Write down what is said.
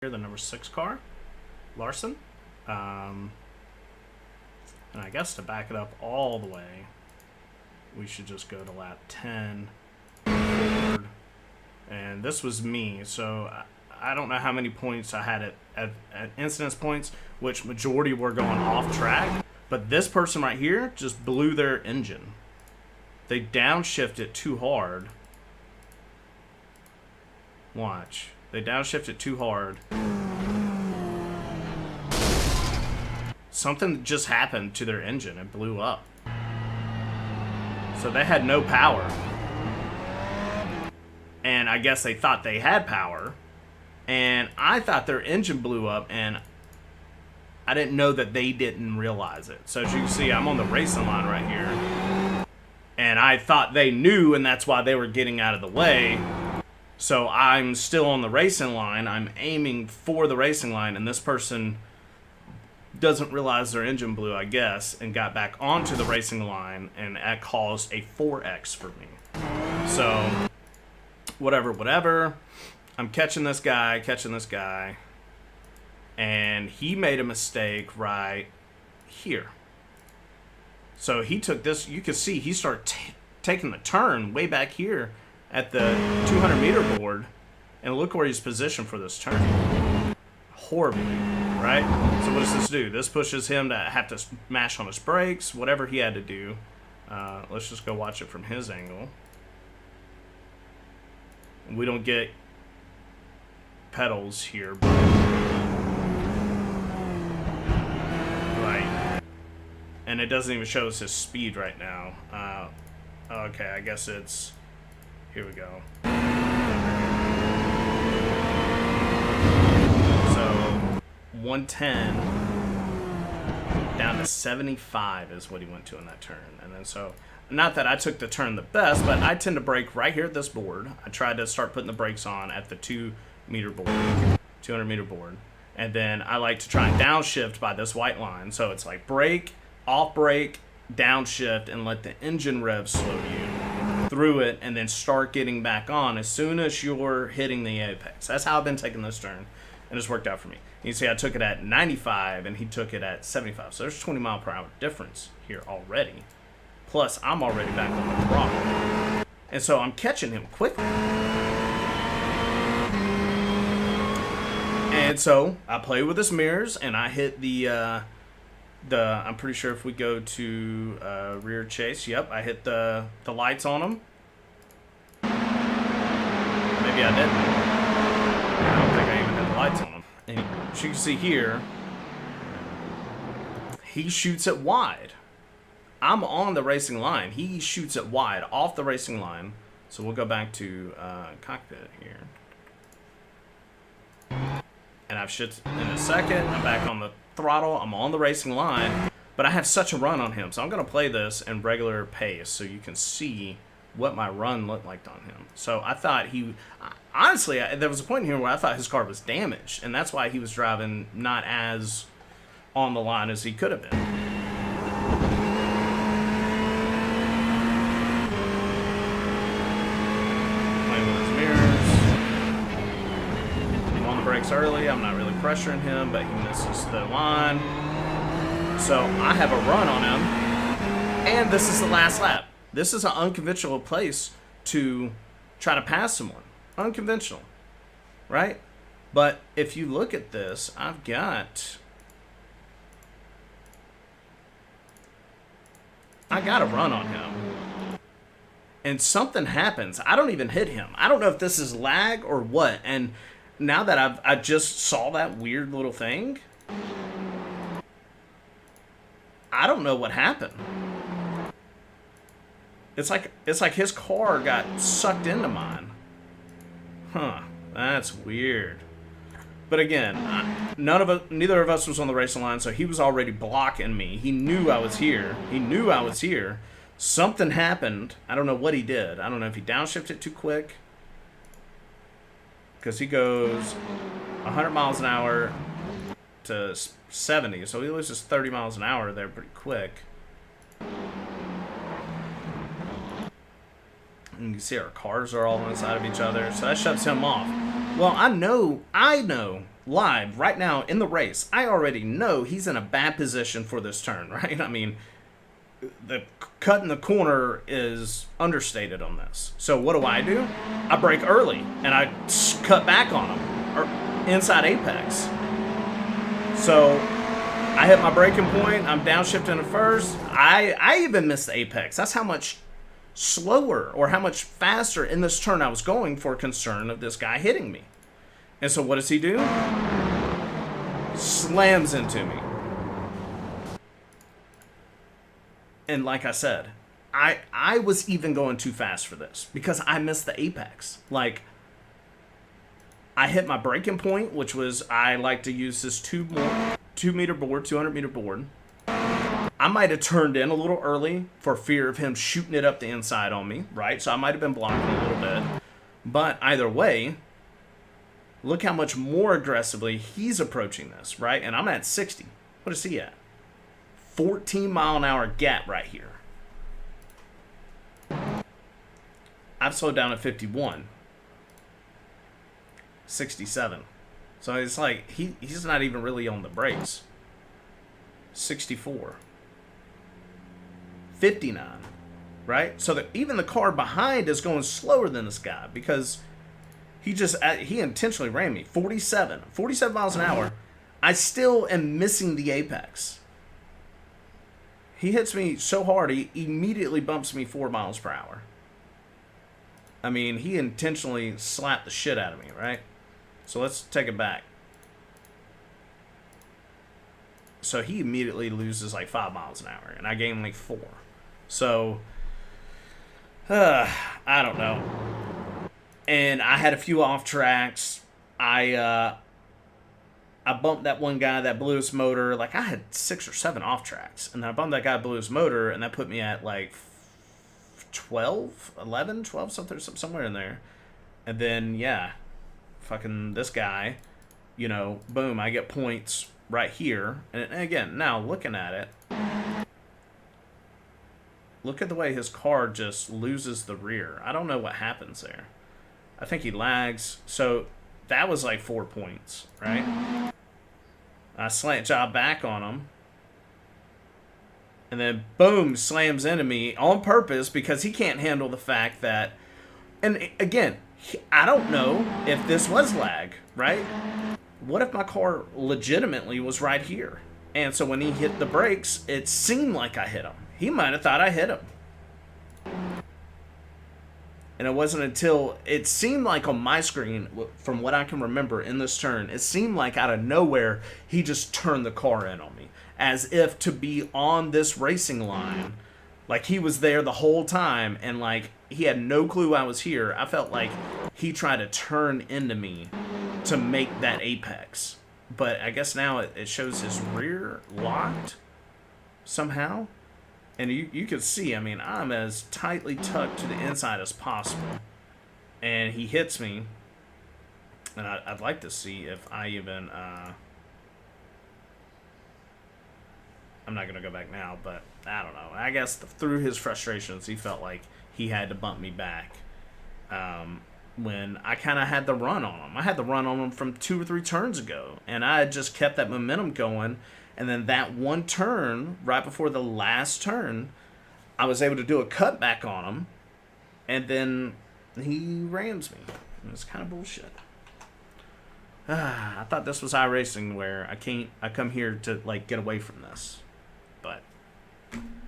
Here, the number 6 car, Larson. And I guess to back it up all the way, we should just go to lap 10 forward. And this was me, so I don't know how many points I had at incidence points, which majority were going off track. But this person right here just blew their engine. They downshifted too hard. Watch. They downshifted too hard. Something just happened to their engine. It blew up. So they had no power. And I guess they thought they had power. And I thought their engine blew up, and I didn't know that they didn't realize it. So as you can see, I'm on the racing line right here. And I thought they knew, and that's why they were getting out of the way. So I'm still on the racing line. I'm aiming for the racing line, and this person doesn't realize their engine blew, I guess, and got back onto the racing line, and that caused a 4X for me. So, whatever. I'm catching this guy, and he made a mistake right here. So he took this, you can see he started taking the turn way back here at the 200-meter board, and look where he's positioned for this turn. Horribly, right? So what does this do? This pushes him to have to mash on his brakes, whatever he had to do. Let's just go watch it from his angle. We don't get pedals here, but right. And it doesn't even show us his speed right now. Okay, I guess it's... Here we go. So 110 down to 75 is what he went to in that turn. And then so, not that I took the turn the best, but I tend to brake right here at this board. I tried to start putting the brakes on at the 200-meter board. And then I like to try and downshift by this white line. So it's like brake, off brake, downshift, and let the engine rev slow you through it, and then start getting back on as soon as you're hitting the apex. That's how I've been taking this turn, and it's worked out for me. You see I took it at 95 and he took it at 75, so there's 20-mile-per-hour difference here already. Plus I'm already back on the throttle, and so I'm catching him quickly. And so I play with his mirrors, and I hit the I'm pretty sure if we go to rear chase, yep, I hit the lights on him. Maybe I didn't. I don't think I even had the lights on him. And as you can see here, he shoots it wide. I'm on the racing line. He shoots it wide off the racing line. So we'll go back to cockpit here. And I've shit in a second. I'm back on the throttle. I'm on the racing line, but I have such a run on him, so I'm going to play this in regular pace so you can see what my run looked like on him. So I thought honestly, there was a point here where I thought his car was damaged, and that's why he was driving not as on the line as he could have been. Playing with his mirrors. I'm on the brakes early. I'm not really pressuring him, but he misses the line. So I have a run on him, and this is the last lap. This is an unconventional place to try to pass someone. Unconventional, right? But if you look at this, I've got a run on him. And something happens. I don't even hit him. I don't know if this is lag or what. And now that I just saw that weird little thing, I don't know what happened. It's like his car got sucked into mine. Huh, that's weird. But again, neither of us was on the racing line, so he was already blocking me. He knew I was here. Something happened. I don't know what he did. I don't know if he downshifted too quick, because he goes 100 miles an hour to 70, so he loses 30 miles an hour there pretty quick. And you can see our cars are all inside of each other, so that shuts him off. Well, I know live right now in the race, I already know he's in a bad position for this turn, right? I mean, the cut in the corner is understated on this. So what do? I brake early and I cut back on him, or inside apex. So I hit my braking point. I'm downshifting to first. I even missed the apex. That's how much slower or how much faster in this turn I was going for concern of this guy hitting me. And so what does he do? Slams into me. And like I said, I was even going too fast for this because I missed the apex. Like, I hit my braking point, which was, I like to use this 200 meter board. I might have turned in a little early for fear of him shooting it up the inside on me, right? So I might have been blocking a little bit. But either way, look how much more aggressively he's approaching this, right? And I'm at 60. What is he at? 14-mile-an-hour gap right here. I've slowed down at 51. 67. So it's like he's not even really on the brakes. 64. 59. Right? So that even the car behind is going slower than this guy because he intentionally ran me. 47 miles an hour. I still am missing the apex. He hits me so hard, he immediately bumps me 4 miles per hour. I mean, he intentionally slapped the shit out of me, right? So let's take it back. So he immediately loses like 5 miles an hour, and I gain like 4. So, I don't know. And I had a few off tracks. I bumped that one guy that blew his motor. Like, I had 6 or 7 off tracks. And then I bumped that guy that blew his motor, and that put me at like 12, somewhere in there. And then, yeah, fucking this guy, you know, boom, I get points right here. And again, now looking at it, look at the way his car just loses the rear. I don't know what happens there. I think he lags. So that was like 4 points, right? I slant job back on him. And then, boom, slams into me on purpose because he can't handle the fact that... And again, I don't know if this was lag, right? What if my car legitimately was right here? And so when he hit the brakes, it seemed like I hit him. He might have thought I hit him. And it wasn't until it seemed like on my screen, from what I can remember in this turn, it seemed like out of nowhere, he just turned the car in on me. As if to be on this racing line. Like he was there the whole time and like he had no clue I was here. I felt like he tried to turn into me to make that apex. But I guess now it shows his rear locked somehow. And you can see, I mean, I'm as tightly tucked to the inside as possible. And he hits me. And I'd like to see if I even... I'm not going to go back now, but I don't know. I guess through his frustrations, he felt like he had to bump me back when I kind of had the run on him. I had the run on him from 2 or 3 turns ago, and I had just kept that momentum going. And then that one turn, right before the last turn, I was able to do a cutback on him, and then he rams me. It was kind of bullshit. I thought this was iRacing where I come here to like get away from this.